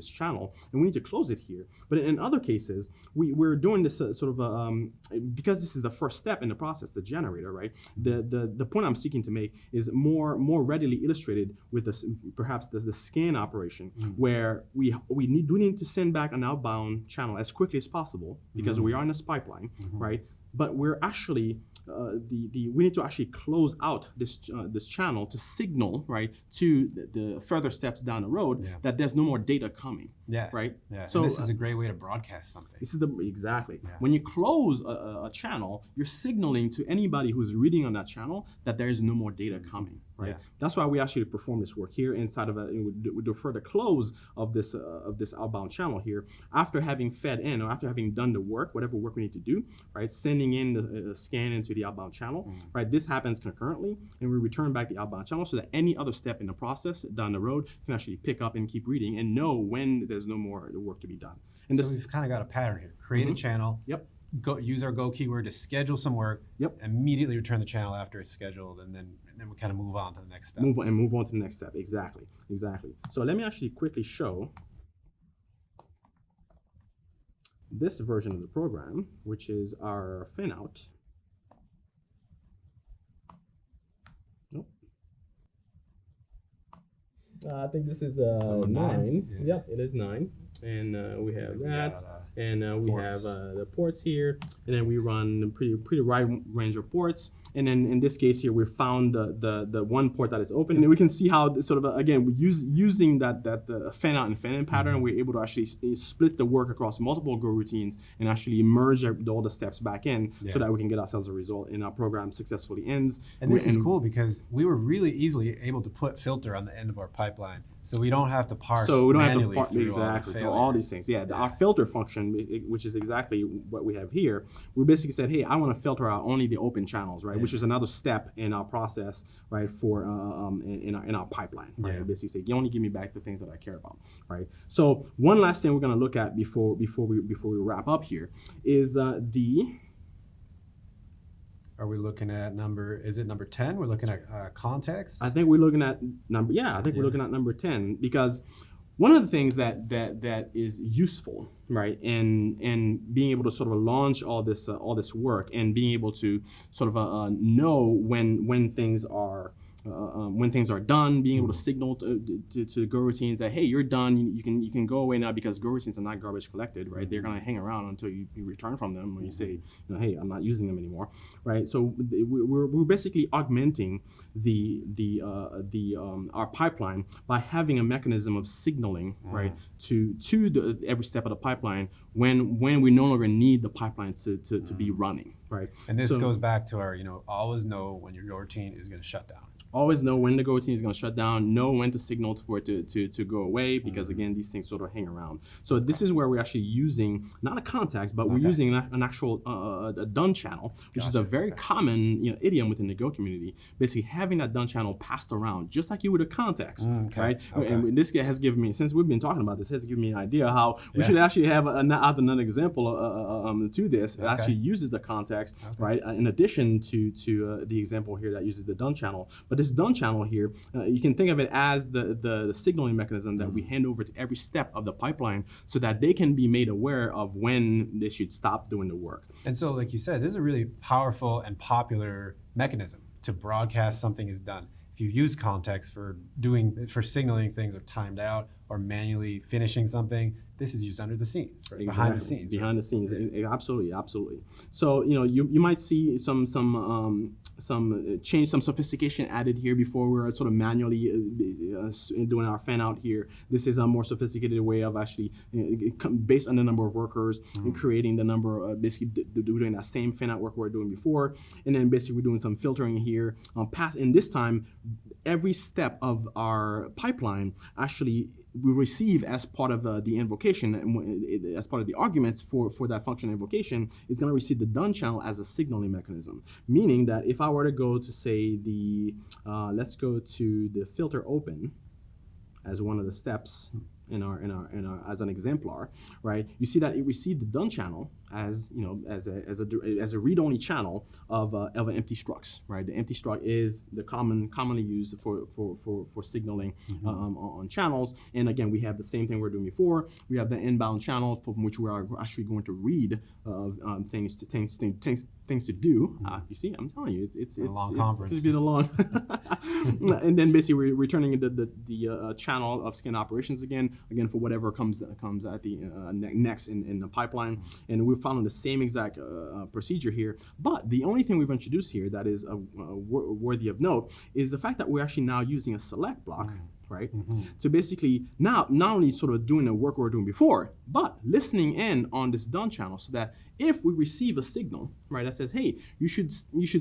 channel, and we need to close it here? But in other cases, we're doing this because this is the first step in the process, the generator, right? The point I'm seeking to make is more readily illustrated with perhaps the scan operation, where we need to send back an outbound channel as quickly as possible because we are in this pipeline, right? But we're actually we need to actually close out this channel to signal, right, to the further steps down the road that there's no more data coming. Yeah. Right. Yeah. So and this is a great way to broadcast something. This is exactly. Yeah. When you close a channel, you're signaling to anybody who's reading on that channel that there is no more data coming. Right. Yeah. That's why we actually perform this work here inside of we do further close of this outbound channel here after having fed in or after having done the work, whatever work we need to do. Right. Sending in the scan into the outbound channel. Right. This happens concurrently, and we return back the outbound channel so that any other step in the process down the road can actually pick up and keep reading and know when there's no more work to be done. And so we've kind of got a pattern here. Create a channel. Yep. Use our go keyword to schedule some work. Yep. Immediately return the channel after it's scheduled, and then we kind of move on to the next step. Move on to the next step. Exactly. So let me actually quickly show this version of the program, which is our fan out. Nope. I think this is 9. Yeah. Yep, it is 9. And we have that, and we have the ports here, and then we run a pretty wide range of ports. And then in this case here, we found the one port that is open, and we can see how sort of again using that fan out and fan in pattern, we're able to actually split the work across multiple Go routines and actually merge all the steps back in so that we can get ourselves a result, and our program successfully ends. And this is cool because we were really easily able to put filter on the end of our pipeline, so we don't have to parse. So we don't have to parse through all these things. Our filter function, which is exactly what we have here, we basically said, hey, I want to filter out only the open channels, right? Which is another step in our process, right? For in our pipeline, right? Yeah. Basically, say, you only give me back the things that I care about, right? So one last thing we're going to look at before we wrap up here is the. Are we looking at is it number 10? We're looking at context? I think we're looking at number, we're looking at number 10, because one of the things that is useful, right, in being able to sort of launch all this work and being able to sort of know when things are done, being able to signal to Go routines that, hey, you're done, you can go away now, because Go routines are not garbage collected, right? They're gonna hang around until you return from them, when you say, hey, I'm not using them anymore, right? So we're basically augmenting our pipeline by having a mechanism of signaling, right, to every step of the pipeline when we no longer need the pipeline to be running, right? And this goes back to our, always know when your Go routine is going to shut down. Always know when the Go routine is going to shut down, know when to signal for it to go away, because again, these things sort of hang around. So this is where we're actually using, not a context, but we're using an actual a done channel, which is a very common idiom within the Go community. Basically having that done channel passed around, just like you would a context, right? And this has given me, since we've been talking about this, has given me an idea how we should actually have another example to this. It actually uses the context, right? In addition to the example here that uses the done channel. But this done channel here, you can think of it as the signaling mechanism that we hand over to every step of the pipeline, so that they can be made aware of when they should stop doing the work. And so, like you said, this is a really powerful and popular mechanism to broadcast something is done. If you use context for signaling things are timed out or manually finishing something, this is used under the scenes, right? Exactly. Behind the scenes, absolutely. So you might see some change, some sophistication added here. Before we were sort of manually doing our fan out here. This is a more sophisticated way of actually, based on the number of workers, and creating the number, basically doing that same fan out work we were doing before, and then basically we're doing some filtering here. And this time, every step of our pipeline actually we receive as part of the invocation, and as part of the arguments for that function invocation, is going to receive the done channel as a signaling mechanism. Meaning that if I were to go to say let's go to the filter open as one of the steps in our as an exemplar, right? You see that it received the done channel as a read-only channel of an empty structs, right? The empty struct is the commonly used for signaling on channels. And again, we have the same thing we were doing before. We have the inbound channel from which we are actually going to read things to do. You see, I'm telling you, it's going to be the long. And then basically we're returning the channel of scan operations again for whatever comes at the next in the pipeline. And we're following the same exact procedure here. But the only thing we've introduced here that is worthy of note is the fact that we're actually now using a select block, right? To basically now not only sort of doing the work we were doing before, but listening in on this done channel so that if we receive a signal, right, that says, hey, you should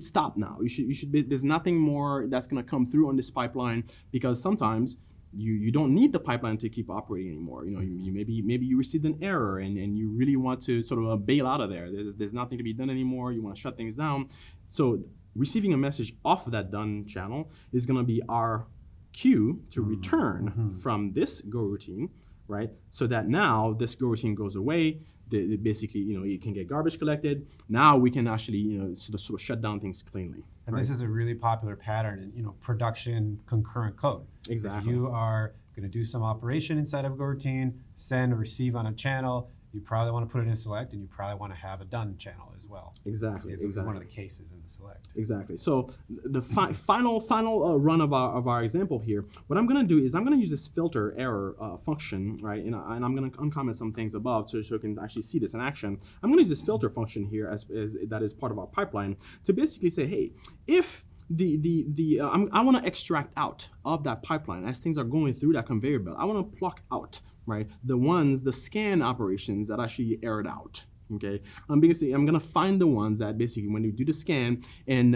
stop now. There's nothing more that's going to come through on this pipeline, because sometimes you don't need the pipeline to keep operating anymore. You maybe you received an error and you really want to sort of bail out of there. There's nothing to be done anymore. You want to shut things down. So receiving a message off of that done channel is going to be our cue to return from this go routine, right? So that now this go routine goes away. Basically, it can get garbage collected. Now we can actually, sort of shut down things cleanly. And this is a really popular pattern in, production concurrent code. Exactly. If you are going to do some operation inside of a go routine, send or receive on a channel, you probably want to put it in select, and you probably want to have a done channel as well. Exactly. It's one of the cases in the select. Exactly. So the final run of our example here, what I'm going to do is I'm going to use this filter error function, right? And I'm going to uncomment some things above so you can actually see this in action. I'm going to use this filter function here as that is part of our pipeline to basically say, hey, if I want to extract out of that pipeline as things are going through that conveyor belt, I want to pluck out, right, the scan operations that actually errored out. Okay, basically I'm gonna find the ones that basically when you do the scan and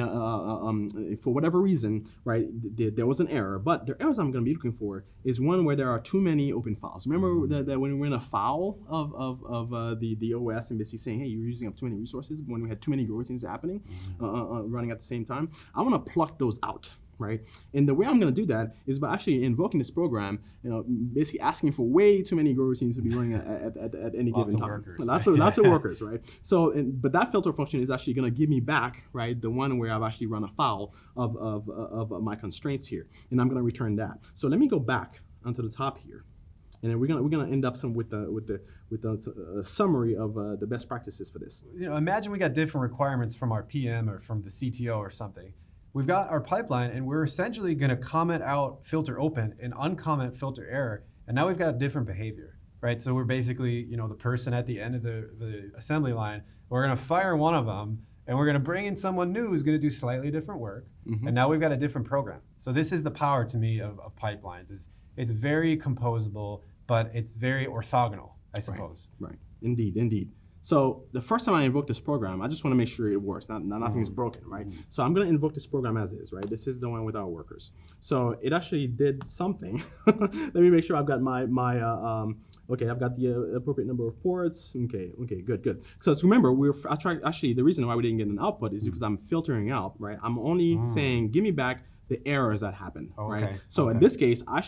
for whatever reason, right, there was an error. But the errors I'm gonna be looking for is one where there are too many open files. Remember that when we're in a file of the OS and basically saying, hey, you're using up too many resources, when we had too many routines happening, running at the same time, I want to pluck those out. Right, and the way I'm going to do that is by actually invoking this program, basically asking for way too many go routines to be running at any given time. Workers, lots of workers, right? So, but that filter function is actually going to give me back, right, the one where I've actually run afoul of my constraints here, and I'm going to return that. So let me go back onto the top here, and then we're gonna end up with a summary of the best practices for this. Imagine we got different requirements from our PM or from the CTO or something. We've got our pipeline, and we're essentially going to comment out filter open and uncomment filter error, and now we've got different behavior, right? So we're basically, the person at the end of the assembly line, we're going to fire one of them, and we're going to bring in someone new who's going to do slightly different work, and now we've got a different program. So this is the power to me of pipelines. It's very composable, but it's very orthogonal, I suppose. Right. Indeed. So the first time I invoke this program, I just want to make sure it works. Nothing's broken, right? So I'm going to invoke this program as is, right? This is the one with our workers. So it actually did something. Let me make sure I've got okay, I've got the appropriate number of ports. Okay, good. So remember, the reason why we didn't get an output is because I'm filtering out, right? I'm only saying, give me back the errors that happened, right? So in this case, I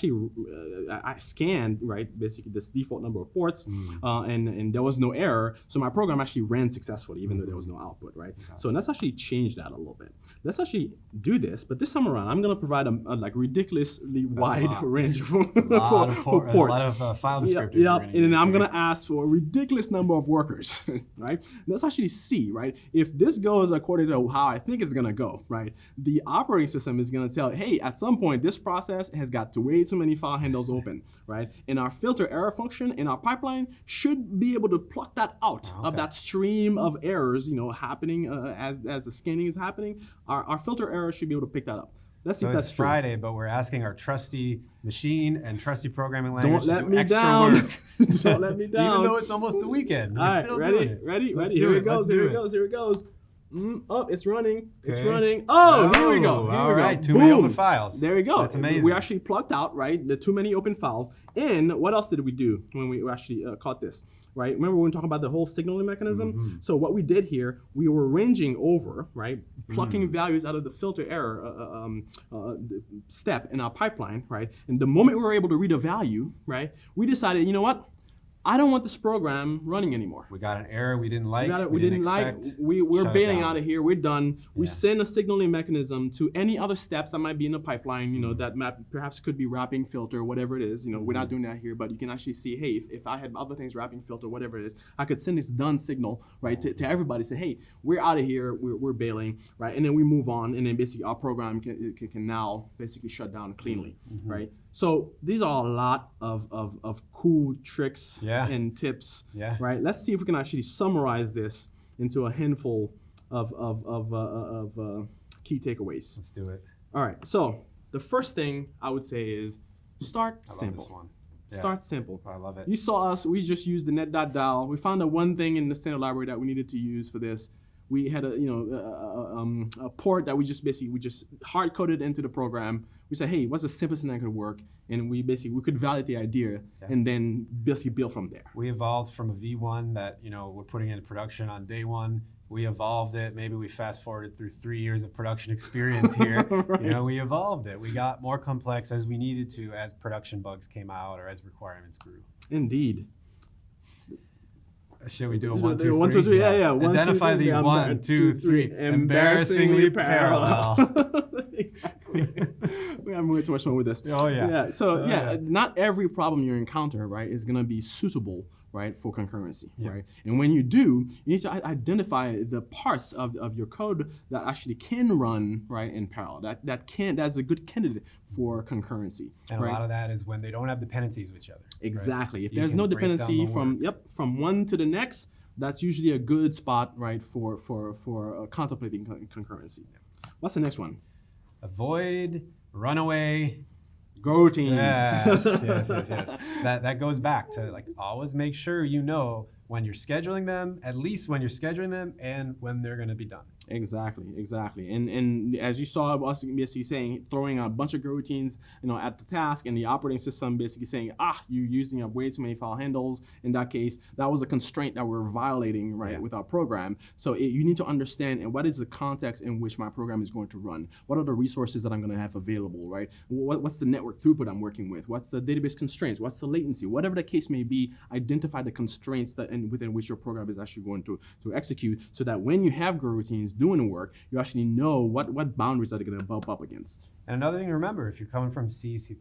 scanned, right, basically this default number of ports, and there was no error. So my program actually ran successfully, even though there was no output, right? So let's actually change that a little bit. Let's actually do this, but this time around, I'm gonna provide a ridiculously wide range for ports. A lot of file descriptors. Yeah, and I'm gonna ask for a ridiculous number of workers, right? Let's actually see, right, if this goes according to how I think it's gonna go, right? The operating system is gonna tell, hey, at some point this process has got way too many file handles open, right? And our filter error function in our pipeline should be able to pluck that out of that stream of errors, happening as the scanning is happening. Our filter error should be able to pick that up. Let's see if that's it's true. Friday, but we're asking our trusty machine and trusty programming language Don't let to do me extra down. work. Don't let me down. Even though it's almost the weekend, we're still doing it. Ready? Here Here it goes. It's running. It's Okay. running. Oh, here we go. All right, too many open files. There we go. That's amazing. We actually plucked out, right, the too many open files. And what else did we do when we actually caught this? Right? Remember when we were talking about the whole signaling mechanism? So what we did here, we were ranging over, right, plucking values out of the filter error step in our pipeline, right? And the moment we were able to read a value, right, we decided, you know what? I don't want this program running anymore. We got an error we didn't like. We didn't expect. We're Shut bailing it down. out of here. We're done. We send a signaling mechanism to any other steps that might be in the pipeline, that perhaps could be wrapping filter, whatever it is. We're not doing that here, but you can actually see, hey, if I had other things, wrapping filter, whatever it is, I could send this done signal, right, to everybody, say, hey, we're out of here, we're bailing, right? And then we move on, and then basically our program can now basically shut down cleanly, right? So these are a lot of cool tricks and tips, right? Let's see if we can actually summarize this into a handful of key takeaways. Let's do it. All right. So the first thing I would say is start simple. Love this one. Yeah. Start simple. I love it. You saw us. We just used the net.dal. We found the one thing in the standard library that we needed to use for this. We had a port that we just hard coded into the program. We said, hey, what's the simplest thing that could work? And we could validate the idea and then basically build from there. We evolved from a V1 that we're putting into production on day one. We evolved it. Maybe we fast forwarded through 3 years of production experience here. Right. We evolved it. We got more complex as we needed to as production bugs came out or as requirements grew. Indeed. Should we do a 1, 2, 3? 1, 2, 3. Yeah. Identify the 1, 2, 3. Embarrassingly parallel. Exactly. We have way too much fun with this. Oh yeah. Yeah. So not every problem you encounter, right, is going to be suitable, right, for concurrency, right? And when you do, you need to identify the parts of your code that actually can run, right, in parallel. That's a good candidate for concurrency. And a lot of that is when they don't have dependencies with each other. Exactly. Right? If there's no dependency from one to the next, that's usually a good spot, right, for contemplating concurrency. What's the next one? Avoid runaway routines. Yes. That goes back to always make sure when you're scheduling them, at least when you're scheduling them and when they're going to be done. Exactly. And as you saw us basically saying, throwing a bunch of routines, at the task, and the operating system basically saying, you're using up way too many file handles. In that case, that was a constraint that we're violating, right, with our program. So you need to understand, and what is the context in which my program is going to run? What are the resources that I'm going to have available, right? What's the network throughput I'm working with? What's the database constraints? What's the latency? Whatever the case may be, identify the constraints within which your program is actually going to execute, so that when you have routines doing the work, you actually know what boundaries are they going to bump up against. And another thing to remember, if you're coming from C, C++,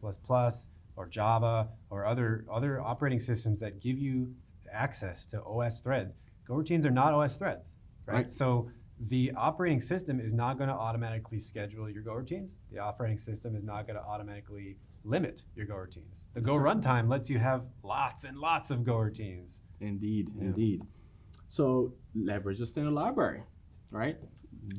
or Java, or other operating systems that give you access to OS threads, Go routines are not OS threads, right? So the operating system is not going to automatically schedule your Go routines. The operating system is not going to automatically limit your Go routines. The Go runtime lets you have lots and lots of Go routines. Indeed. So leverage the standard library, right?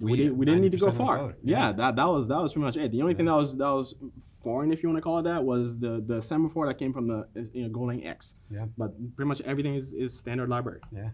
We didn't need to go far. Yeah, that was pretty much it. The only thing that was foreign, if you want to call it that, was the semaphore that came from the Golang X. Yeah. But pretty much everything is standard library. Yeah.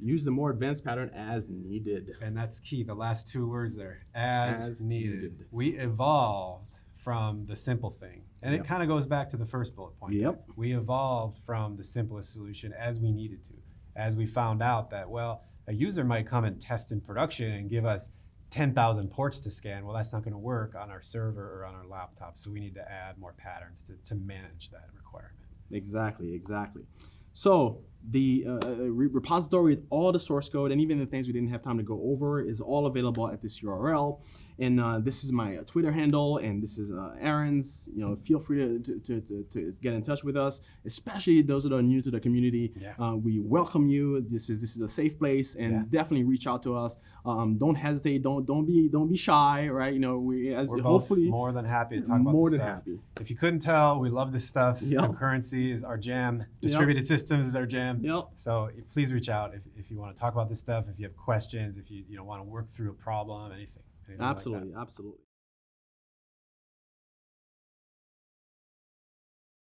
Use the more advanced pattern as needed. And that's key. The last two words there, as needed. We evolved from the simple thing. And it kind of goes back to the first bullet point. Yep. We evolved from the simplest solution as we needed to. As we found out that, well, a user might come and test in production and give us 10,000 ports to scan. Well, that's not going to work on our server or on our laptop. So we need to add more patterns to manage that requirement. Exactly. So the repository with all the source code and even the things we didn't have time to go over is all available at this URL. And this is my Twitter handle, and this is Aaron's. Feel free to get in touch with us, especially those that are new to the community. Yeah. We welcome you. This is a safe place, and definitely reach out to us. Don't hesitate. Don't be shy. Right? We're hopefully more than happy to talk about this stuff. Happy. If you couldn't tell, we love this stuff. Yep. Concurrency is our jam. Distributed systems is our jam. Yep. So please reach out if you want to talk about this stuff. If you have questions, if you want to work through a problem, anything. Absolutely.